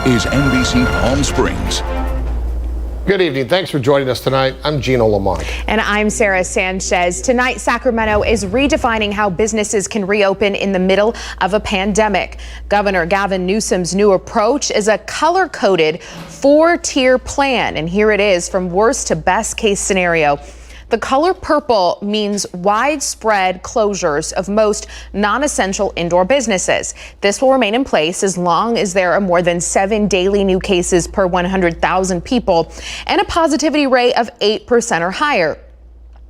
is NBC Palm Springs. Good evening. Thanks for joining us tonight. I'm Gino Lamont. And I'm Sarah Sanchez. Tonight, Sacramento is redefining how businesses can reopen in the middle of a pandemic. Governor Gavin Newsom's new approach is a color-coded 4-tier plan. And here it is from worst to best case scenario. The color purple means widespread closures of most non-essential indoor businesses. This will remain in place as long as there are more than 7 daily new cases per 100,000 people and a positivity rate of 8% or higher.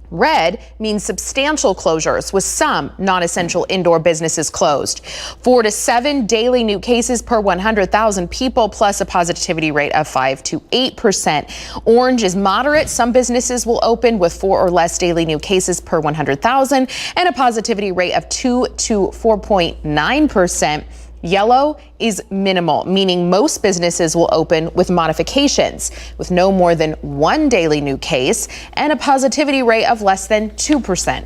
Red means substantial closures with some non-essential indoor businesses closed. 4 to 7 daily new cases per 100,000 people plus a positivity rate of 5 to 8%. Orange is moderate. Some businesses will open with 4 or less daily new cases per 100,000 and a positivity rate of 2 to 4.9%. Yellow is minimal, meaning most businesses will open with modifications, with no more than 1 daily new case and a positivity rate of less than 2%.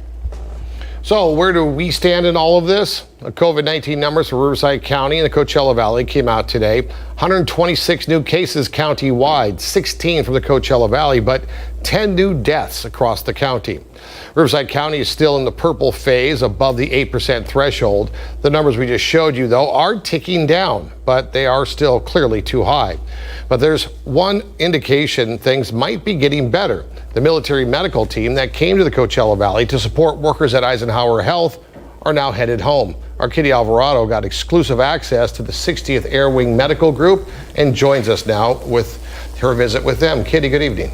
So where do we stand in all of this? The COVID-19 numbers for Riverside County and the Coachella Valley came out today. 126 new cases county-wide, 16 from the Coachella Valley, but 10 new deaths across the county. Riverside County is still in the purple phase, above the 8% threshold. The numbers we just showed you, though, are ticking down, but they are still clearly too high. But there's one indication things might be getting better. The military medical team that came to the Coachella Valley to support workers at Eisenhower Health are now headed home. Our Kitty Alvarado got exclusive access to the 60th Air Wing Medical Group and joins us now with her visit with them. Kitty, good evening.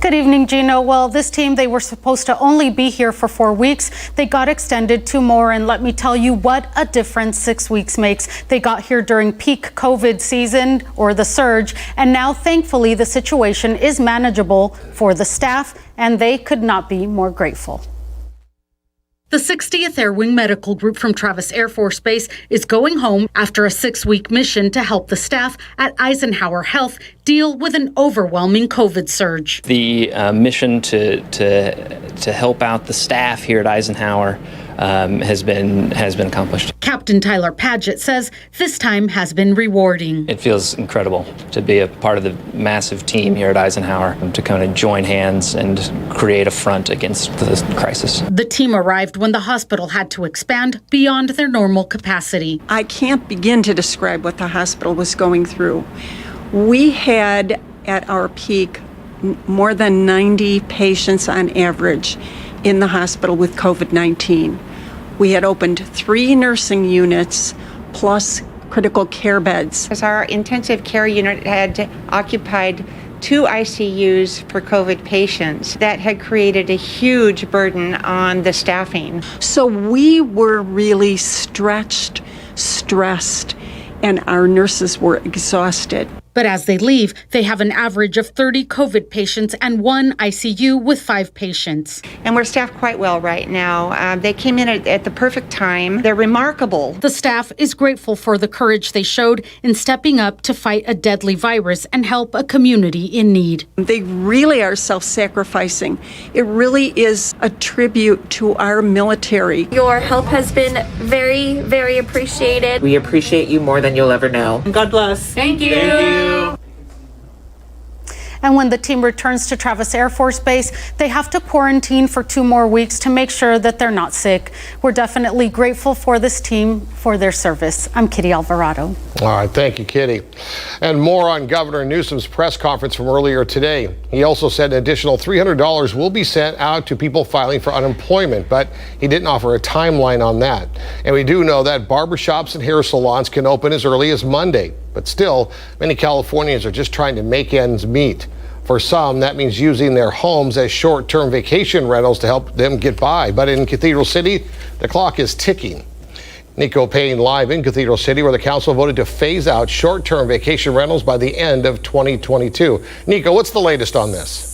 Good evening, Gino. Well, this team, they were supposed to only be here for 4 weeks. They got extended 2 more, and let me tell you what a difference 6 weeks makes. They got here during peak COVID season, or the surge, and now thankfully the situation is manageable for the staff, and they could not be more grateful. The 60th Air Wing Medical Group from Travis Air Force Base is going home after a 6-week mission to help the staff at Eisenhower Health deal with an overwhelming COVID surge. The mission to help out the staff here at Eisenhower has been accomplished. Captain Tyler Padgett says this time has been rewarding. It feels incredible to be a part of the massive team here at Eisenhower, to kind of join hands and create a front against the crisis. The team arrived when the hospital had to expand beyond their normal capacity. I can't begin to describe what the hospital was going through. We had at our peak more than 90 patients on average in the hospital with COVID-19. We had opened 3 nursing units plus critical care beds. As our intensive care unit had occupied 2 ICUs for COVID patients, that had created a huge burden on the staffing. So we were really stretched, stressed, and our nurses were exhausted. But as they leave, they have an average of 30 COVID patients and 1 ICU with 5 patients. And we're staffed quite well right now. They came in at the perfect time. They're remarkable. The staff is grateful for the courage they showed in stepping up to fight a deadly virus and help a community in need. They really are self-sacrificing. It really is a tribute to our military. Your help has been very, very appreciated. We appreciate you more than you'll ever know. God bless. Thank you. Thank you. And when the team returns to Travis Air Force Base, they have to quarantine for 2 more weeks to make sure that they're not sick. We're definitely grateful for this team for their service. I'm Kitty Alvarado. All right, thank you, Kitty. And more on Governor Newsom's press conference from earlier today. He also said an additional $300 will be sent out to people filing for unemployment, but he didn't offer a timeline on that. And we do know that barbershops and hair salons can open as early as Monday. But still, many Californians are just trying to make ends meet. For some, that means using their homes as short-term vacation rentals to help them get by. But in Cathedral City, the clock is ticking. Nico Payne live in Cathedral City, where the council voted to phase out short-term vacation rentals by the end of 2022. Nico, what's the latest on this?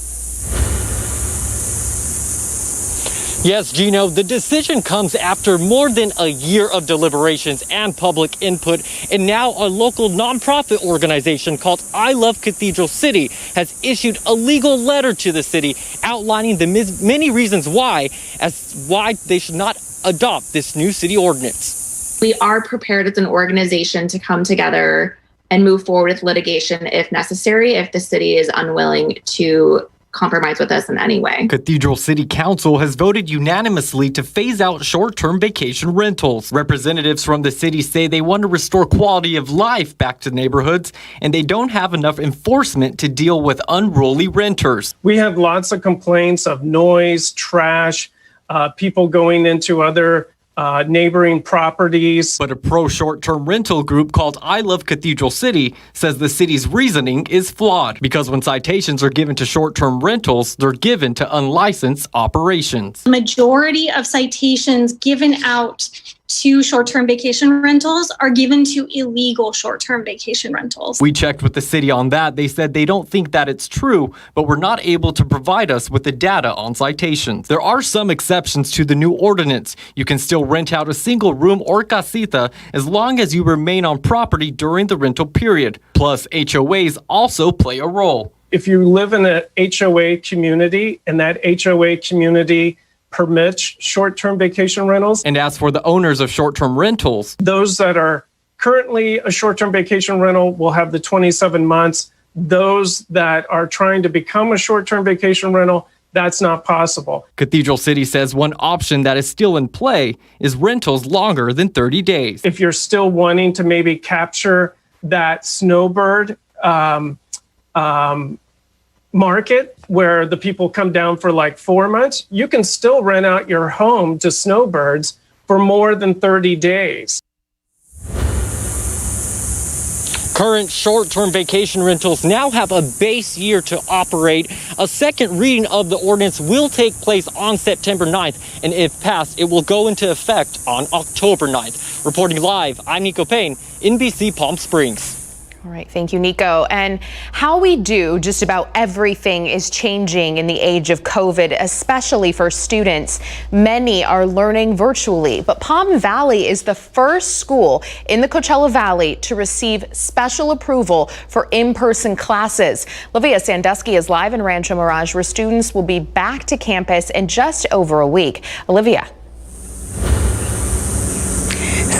Yes, Gino, the decision comes after more than a year of deliberations and public input, and now a local nonprofit organization called I Love Cathedral City has issued a legal letter to the city outlining the many reasons why they should not adopt this new city ordinance. We are prepared as an organization to come together and move forward with litigation if necessary, if the city is unwilling to compromise with us in any way. Cathedral City Council has voted unanimously to phase out short-term vacation rentals. Representatives from the city say they want to restore quality of life back to neighborhoods, and they don't have enough enforcement to deal with unruly renters. We have lots of complaints of noise, trash, people going into other neighboring properties. But a pro-short-term rental group called I Love Cathedral City says the city's reasoning is flawed because when citations are given to short-term rentals, they're given to unlicensed operations. The majority of citations given out to short-term vacation rentals are given to illegal short-term vacation rentals. We checked with the city on that. They said they don't think that it's true, but were not able to provide us with the data on citations. There are some exceptions to the new ordinance. You can still rent out a single room or casita as long as you remain on property during the rental period. Plus, HOAs also play a role. If you live in an HOA community and that HOA community permits short-term vacation rentals. And as for the owners of short-term rentals, those that are currently a short-term vacation rental will have the 27 months. Those that are trying to become a short-term vacation rental, that's not possible. Cathedral City says one option that is still in play is rentals longer than 30 days. If you're still wanting to maybe capture that snowbird market where the people come down for like 4 months, you can still rent out your home to snowbirds for more than 30 days. Current short-term vacation rentals now have a base year to operate. A second reading of the ordinance will take place on September 9th, and if passed, it will go into effect on October 9th. Reporting live, I'm Nico Payne, NBC Palm Springs. All right, thank you, Nico. And how we do just about everything is changing in the age of COVID, especially for students. Many are learning virtually, but Palm Valley is the first school in the Coachella Valley to receive special approval for in-person classes. Olivia Sandusky is live in Rancho Mirage, where students will be back to campus in just over a week. Olivia.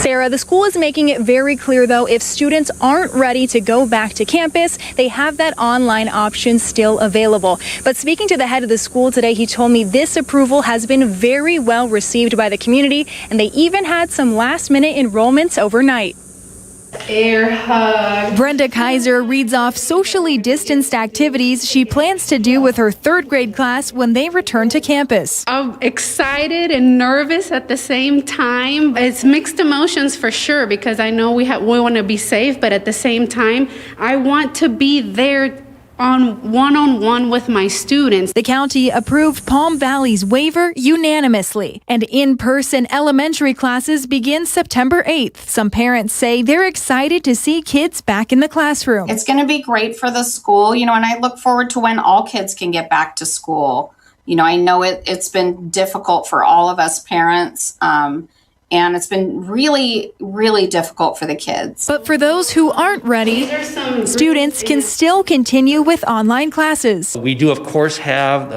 Sarah, the school is making it very clear, though, if students aren't ready to go back to campus, they have that online option still available. But speaking to the head of the school today, he told me this approval has been very well received by the community, and they even had some last-minute enrollments overnight. Air hug. Brenda Kaiser reads off socially distanced activities she plans to do with her third grade class when they return to campus. I'm excited and nervous at the same time. It's mixed emotions for sure, because I know we want to be safe, but at the same time, I want to be there on one-on-one with my students. The county approved Palm Valley's waiver unanimously, and in-person elementary classes begin September 8th. Some parents say they're excited to see kids back in the classroom. It's going to be great for the school, and I look forward to when all kids can get back to school. I know it's been difficult for all of us parents, and it's been really, really difficult for the kids. But for those who aren't ready, students can still continue with online classes. We do, of course, have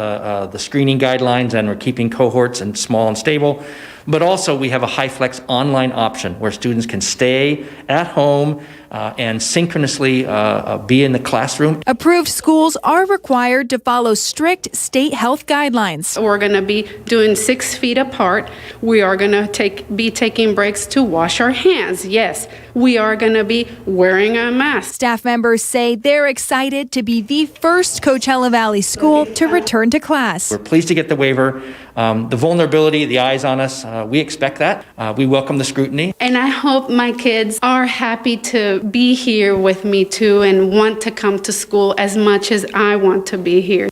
the screening guidelines, and we're keeping cohorts and small and stable. But also we have a high-flex online option where students can stay at home and synchronously be in the classroom. Approved schools are required to follow strict state health guidelines. We're going to be doing 6 feet apart. We are going to be taking breaks to wash our hands. Yes, we are going to be wearing a mask. Staff members say they're excited to be the first Coachella Valley school to return to class. We're pleased to get the waiver. The vulnerability, the eyes on us, we expect that. We welcome the scrutiny. And I hope my kids are happy to be here with me too, and want to come to school as much as I want to be here.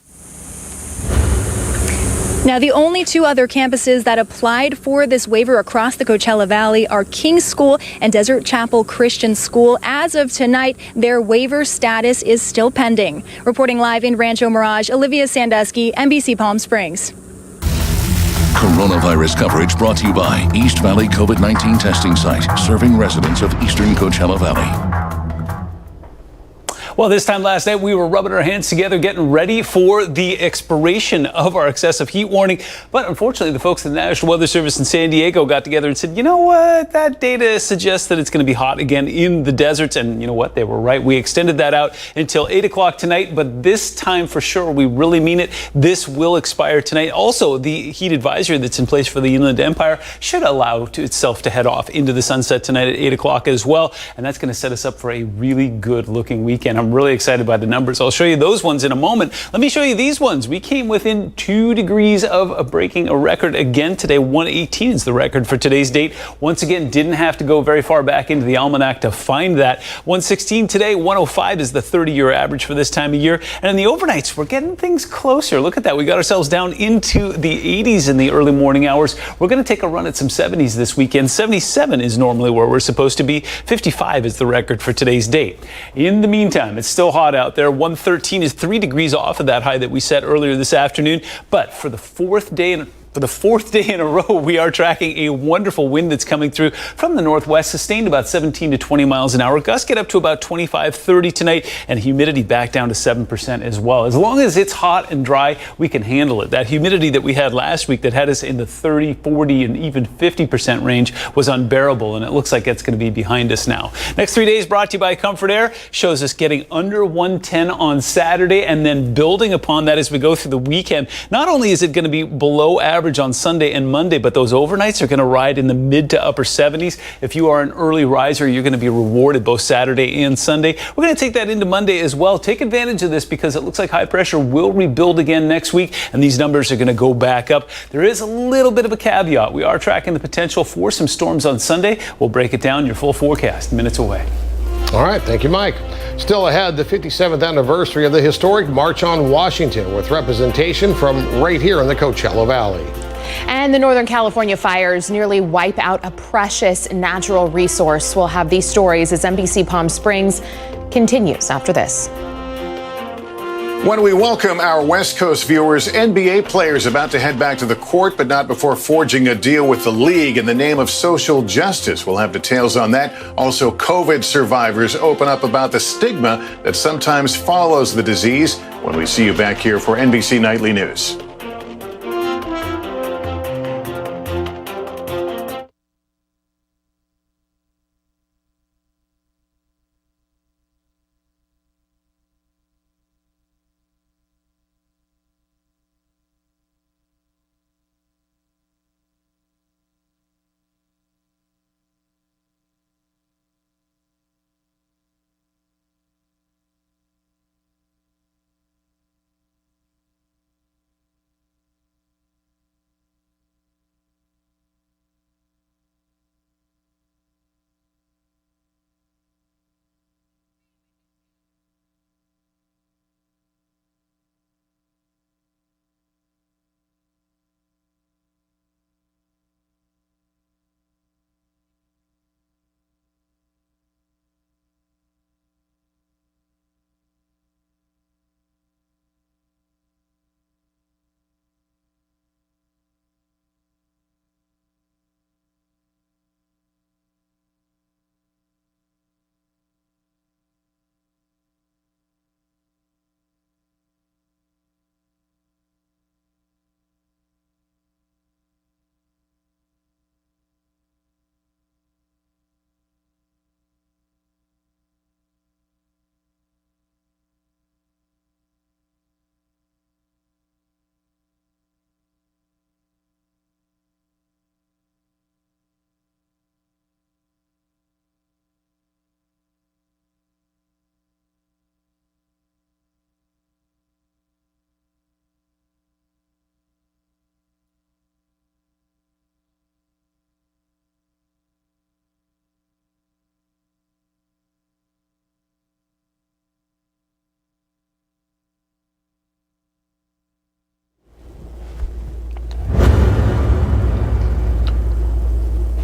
Now, the only 2 other campuses that applied for this waiver across the Coachella Valley are King's School and Desert Chapel Christian School. As of tonight, their waiver status is still pending. Reporting live in Rancho Mirage, Olivia Sandusky, NBC Palm Springs. Coronavirus coverage brought to you by East Valley COVID-19 testing site, serving residents of eastern Coachella Valley. Well, this time last night, we were rubbing our hands together, getting ready for the expiration of our excessive heat warning. But unfortunately, the folks at the National Weather Service in San Diego got together and said, you know what, that data suggests that it's going to be hot again in the deserts. And you know what, they were right. We extended that out until 8 o'clock tonight. But this time for sure, we really mean it. This will expire tonight. Also, the heat advisory that's in place for the Inland Empire should allow itself to head off into the sunset tonight at 8 o'clock as well. And that's going to set us up for a really good looking weekend. I'm really excited by the numbers. I'll show you those ones in a moment. Let me show you these ones. We came within 2 degrees of breaking a record again today. 118 is the record for today's date. Once again, didn't have to go very far back into the almanac to find that. 116 today, 105 is the 30-year average for this time of year. And in the overnights, we're getting things closer. Look at that. We got ourselves down into the 80s in the early morning hours. We're going to take a run at some 70s this weekend. 77 is normally where we're supposed to be. 55 is the record for today's date. In the meantime, it's still hot out there. 113 is 3 degrees off of that high that we set earlier this afternoon. But for the fourth day in a row, we are tracking a wonderful wind that's coming through from the northwest, sustained about 17 to 20 miles an hour. Gusts get up to about 25, 30 tonight, and humidity back down to 7% as well. As long as it's hot and dry, we can handle it. That humidity that we had last week that had us in the 30, 40, and even 50% range was unbearable, and it looks like it's going to be behind us now. Next 3 days brought to you by Comfort Air shows us getting under 110 on Saturday and then building upon that as we go through the weekend. Not only is it going to be below average on Sunday and Monday, but those overnights are going to ride in the mid to upper 70s. If you are an early riser, you're going to be rewarded both Saturday and Sunday. We're going to take that into Monday as well. Take advantage of this because it looks like high pressure will rebuild again next week, and these numbers are going to go back up. There is a little bit of a caveat. We are tracking the potential for some storms on Sunday. We'll break it down. Your full forecast minutes away. All right, thank you, Mike. Still ahead, the 57th anniversary of the historic March on Washington with representation from right here in the Coachella Valley. And the Northern California fires nearly wipe out a precious natural resource. We'll have these stories as NBC Palm Springs continues after this. When we welcome our West Coast viewers, NBA players about to head back to the court, but not before forging a deal with the league in the name of social justice. We'll have details on that. Also, COVID survivors open up about the stigma that sometimes follows the disease when we see you back here for NBC Nightly News.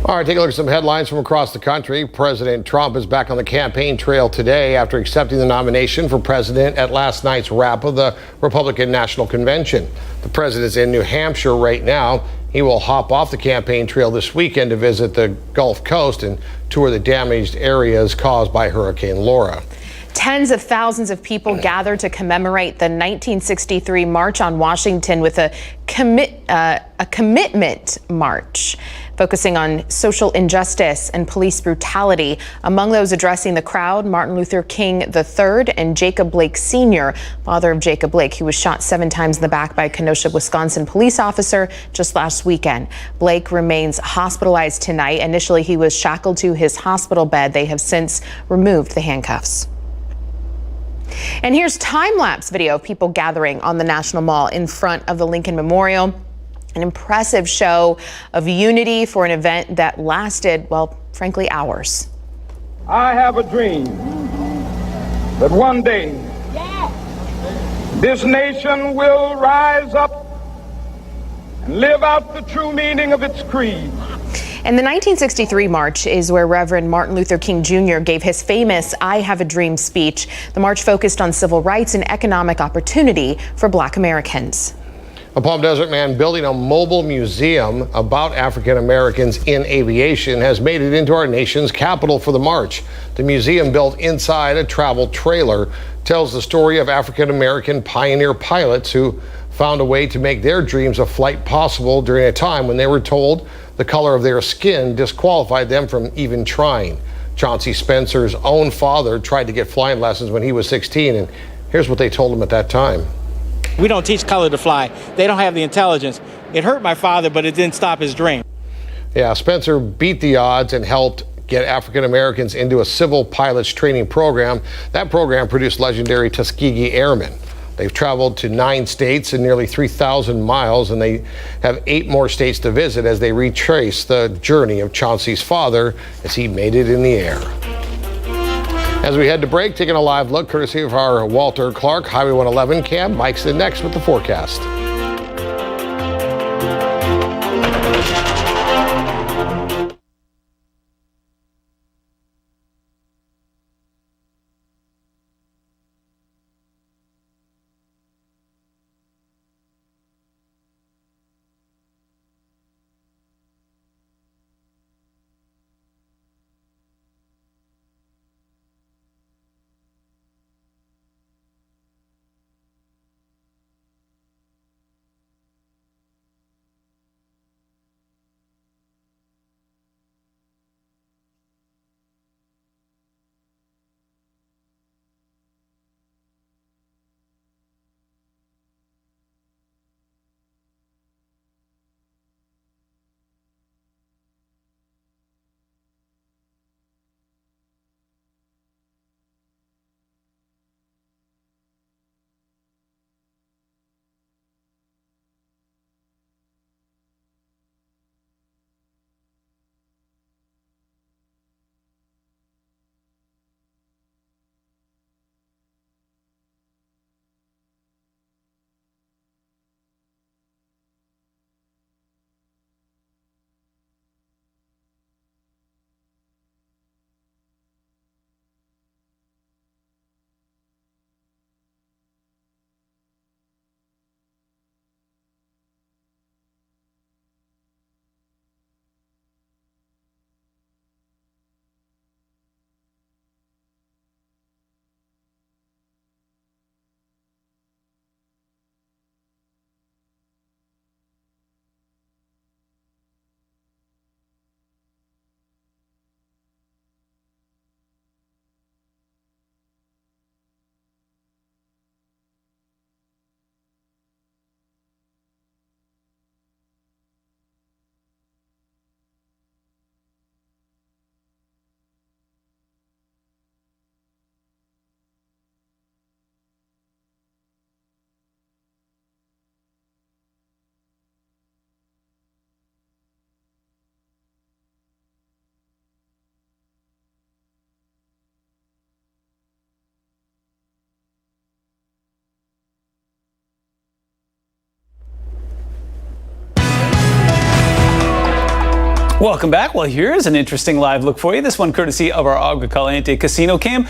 All right, take a look at some headlines from across the country. President Trump is back on the campaign trail today after accepting the nomination for president at last night's wrap of the Republican National Convention. The president's in New Hampshire right now. He will hop off the campaign trail this weekend to visit the Gulf Coast and tour the damaged areas caused by Hurricane Laura. Tens of thousands of people gathered to commemorate the 1963 March on Washington with a commitment march, focusing on social injustice and police brutality. Among those addressing the crowd, Martin Luther King III and Jacob Blake Sr., father of Jacob Blake, who was shot 7 times in the back by a Kenosha, Wisconsin police officer just last weekend. Blake remains hospitalized tonight. Initially, he was shackled to his hospital bed. They have since removed the handcuffs. And here's time-lapse video of people gathering on the National Mall in front of the Lincoln Memorial. An impressive show of unity for an event that lasted, well, frankly, hours. I have a dream that one day this nation will rise up and live out the true meaning of its creed. And the 1963 march is where Reverend Martin Luther King Jr. gave his famous I Have a Dream speech. The march focused on civil rights and economic opportunity for Black Americans. A Palm Desert man building a mobile museum about African Americans in aviation has made it into our nation's capital for the march. The museum, built inside a travel trailer, tells the story of African American pioneer pilots who found a way to make their dreams of flight possible during a time when they were told the color of their skin disqualified them from even trying. Chauncey Spencer's own father tried to get flying lessons when he was 16, and here's what they told him at that time. We don't teach color to fly. They don't have the intelligence. It hurt my father, but it didn't stop his dream. Yeah, Spencer beat the odds and helped get African Americans into a civil pilots training program. That program produced legendary Tuskegee Airmen. They've traveled to 9 states and nearly 3,000 miles, and they have 8 more states to visit as they retrace the journey of Chauncey's father as he made it in the air. As we head to break, taking a live look courtesy of our Walter Clark Highway 111 cam. Mike's in next with the forecast. Welcome back. Well, here's an interesting live look for you. This one courtesy of our Agua Caliente casino cam.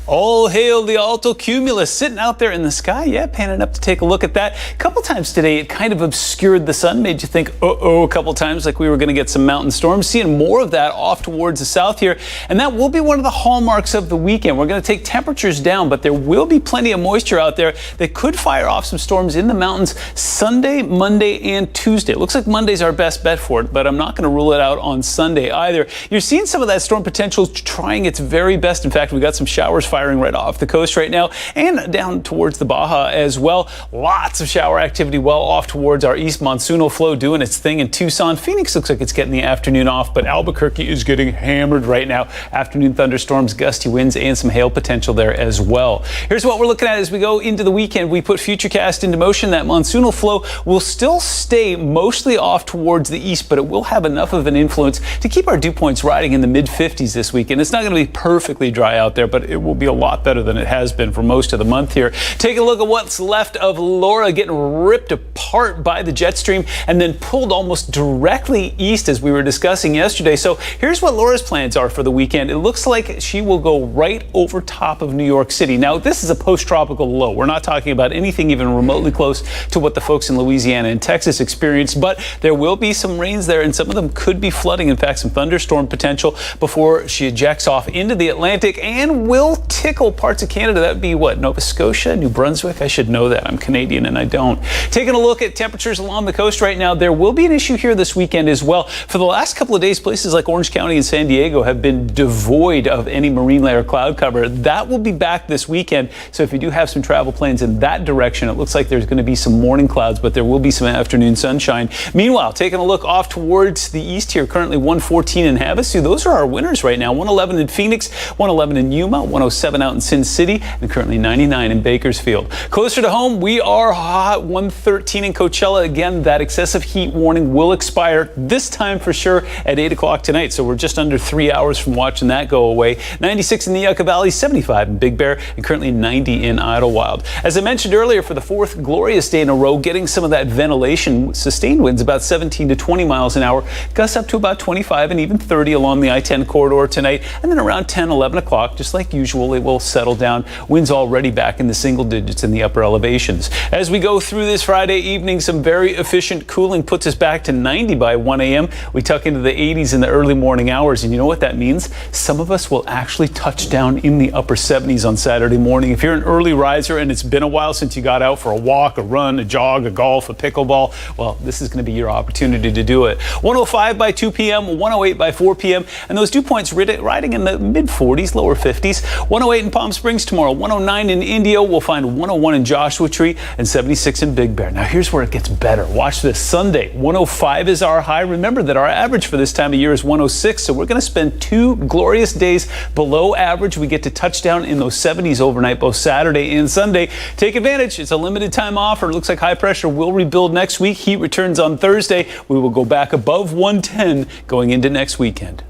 All hail the alto cumulus sitting out there in the sky. Yeah, panning up to take a look at that. A couple times today, it kind of obscured the sun, made you think, uh-oh, a couple times, like we were going to get some mountain storms. Seeing more of that off towards the south here, and that will be one of the hallmarks of the weekend. We're going to take temperatures down, but there will be plenty of moisture out there that could fire off some storms in the mountains Sunday, Monday, and Tuesday. It looks like Monday's our best bet for it, but I'm not going to rule it out on Sunday either. You're seeing some of that storm potential trying its very best. In fact, we got some showers firing right off the coast right now and down towards the Baja as well. Lots of shower activity well off towards our east monsoonal flow doing its thing in Tucson. Phoenix looks like it's getting the afternoon off, but Albuquerque is getting hammered right now. Afternoon thunderstorms, gusty winds, and some hail potential there as well. Here's what we're looking at as we go into the weekend. We put Futurecast into motion. That monsoonal flow will still stay mostly off towards the east, but it will have enough of an influence to keep our dew points riding in the mid-50s this weekend. It's not going to be perfectly dry out there, but it will be a lot better than it has been for most of the month here. Take a look at what's left of Laura getting ripped apart by the jet stream and then pulled almost directly east as we were discussing yesterday. So here's what Laura's plans are for the weekend. It looks like she will go right over top of New York City. Now, this is a post-tropical low. We're not talking about anything even remotely close to what the folks in Louisiana and Texas experienced, but there will be some rains there and some of them could be flooding. In fact, some thunderstorm potential before she ejects off into the Atlantic and will tickle parts of Canada. That would be what, Nova Scotia, New Brunswick? I should know that. I'm Canadian and I don't. Taking a look at temperatures along the coast right now, there will be an issue here this weekend as well. For the last couple of days, places like Orange County and San Diego have been devoid of any marine layer cloud cover. That will be back this weekend. So if you do have some travel plans in that direction, it looks like there's going to be some morning clouds, but there will be some afternoon sunshine. Meanwhile, taking a look off towards the east here, currently 114 in Havasu. Those are our winners right now. 111 in Phoenix, 111 in Yuma, 107 out in Sin City, and currently 99 in Bakersfield. Closer to home, we are hot, 113 in Coachella. Again, that excessive heat warning will expire this time for sure at 8 o'clock tonight. So we're just under 3 hours from watching that go away. 96 in the Yucca Valley, 75 in Big Bear, and currently 90 in Idlewild. As I mentioned earlier, for the fourth glorious day in a row, getting some of that ventilation, sustained winds about 17 to 20 miles an hour, gusts up to about 25 and even 30 along the I-10 corridor tonight. And then around 10, 11 o'clock, just like usual, it will settle down. Winds already back in the single digits in the upper elevations. As we go through this Friday evening, some very efficient cooling puts us back to 90 by 1 a.m. We tuck into the 80s in the early morning hours. And you know what that means? Some of us will actually touch down in the upper 70s on Saturday morning. If you're an early riser and it's been a while since you got out for a walk, a run, a jog, a golf, a pickleball, well, this is going to be your opportunity to do it. 105 by 2 p.m., 108 by 4 p.m., and those dew points riding in the mid-40s, lower 50s. 108 in Palm Springs tomorrow, 109 in Indio. We'll find 101 in Joshua Tree and 76 in Big Bear. Now, here's where it gets better. Watch this. Sunday, 105 is our high. Remember that our average for this time of year is 106, so we're going to spend 2 glorious days below average. We get to touch down in those 70s overnight, both Saturday and Sunday. Take advantage. It's a limited time offer. It looks like high pressure will rebuild next week. Heat returns on Thursday. We will go back above 110 going into next weekend.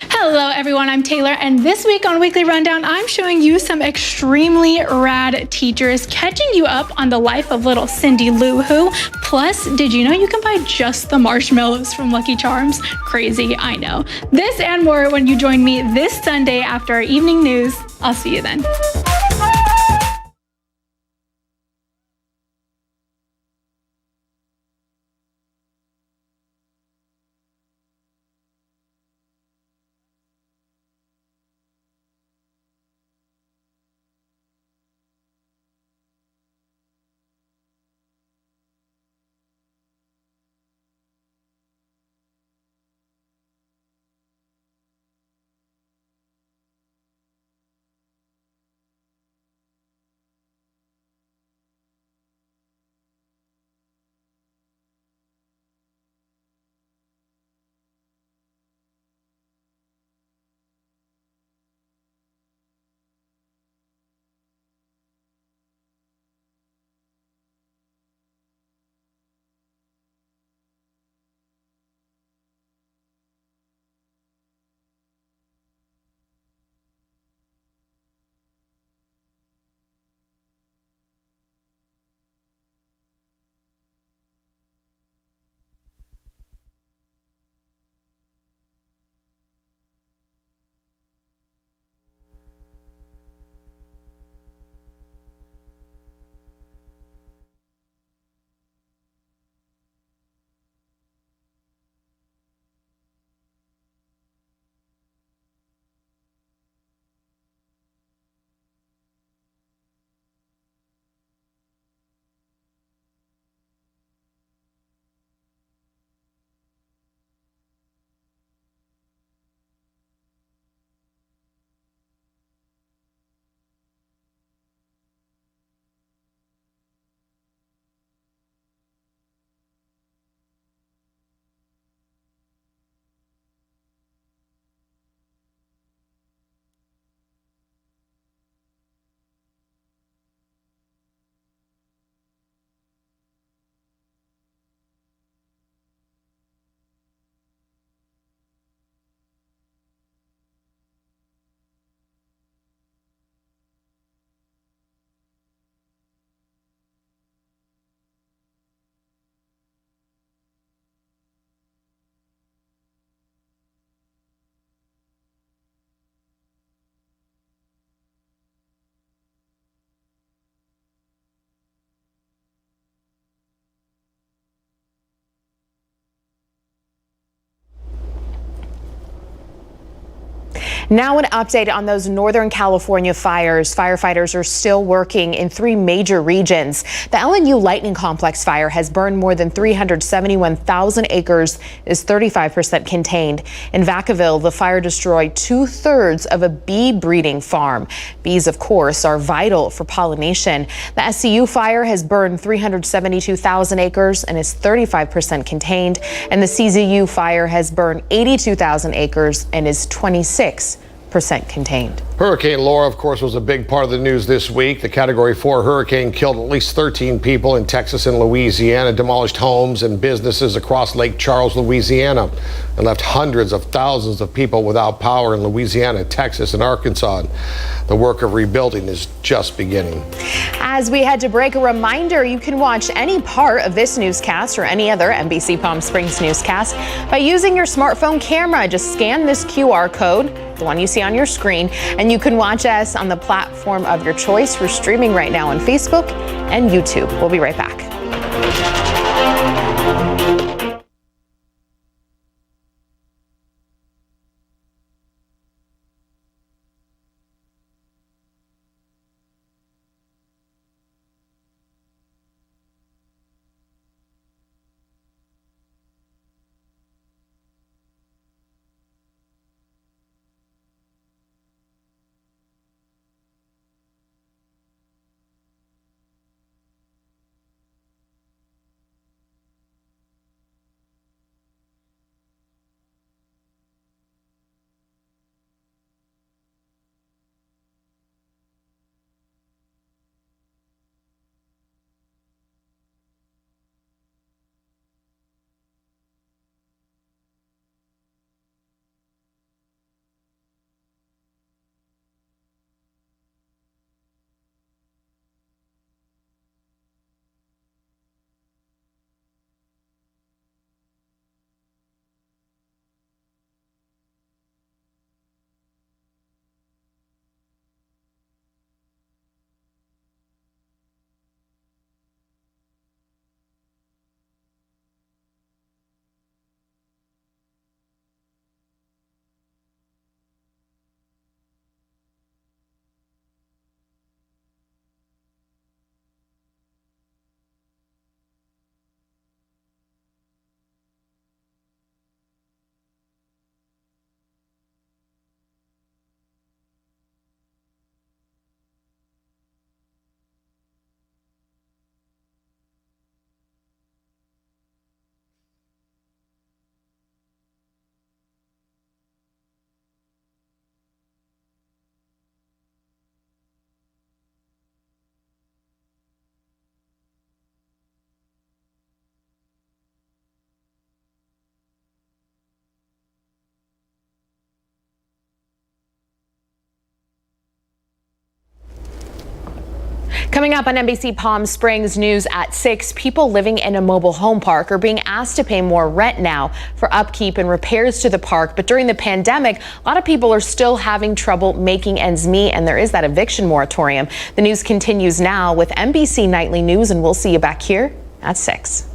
Hello everyone, I'm Taylor, and this week on Weekly Rundown, I'm showing you some extremely rad teachers catching you up on the life of little Cindy Lou Who. Plus, did you know you can buy just the marshmallows from Lucky Charms? Crazy, I know. This and more when you join me this Sunday after our evening news. I'll see you then. Now an update on those Northern California fires. Firefighters are still working in 3 major regions. The LNU Lightning Complex fire has burned more than 371,000 acres, is 35% contained. In Vacaville, the fire destroyed 2/3 of a bee breeding farm. Bees, of course, are vital for pollination. The SCU fire has burned 372,000 acres and is 35% contained. And the CZU fire has burned 82,000 acres and is 26% contained. Hurricane Laura, of course, was a big part of the news this week. The Category 4 hurricane killed at least 13 people in Texas and Louisiana, demolished homes and businesses across Lake Charles, Louisiana, and left hundreds of thousands of people without power in Louisiana, Texas, and Arkansas. The work of rebuilding is just beginning. As we head to break, a reminder, you can watch any part of this newscast or any other NBC Palm Springs newscast by using your smartphone camera. Just scan this QR code, the one you see on your screen, and you can watch us on the platform of your choice. We're streaming right now on Facebook and YouTube. We'll be right back. Coming up on NBC Palm Springs News at 6, people living in a mobile home park are being asked to pay more rent now for upkeep and repairs to the park. But during the pandemic, a lot of people are still having trouble making ends meet, and there is that eviction moratorium. The news continues now with NBC Nightly News, and we'll see you back here at 6.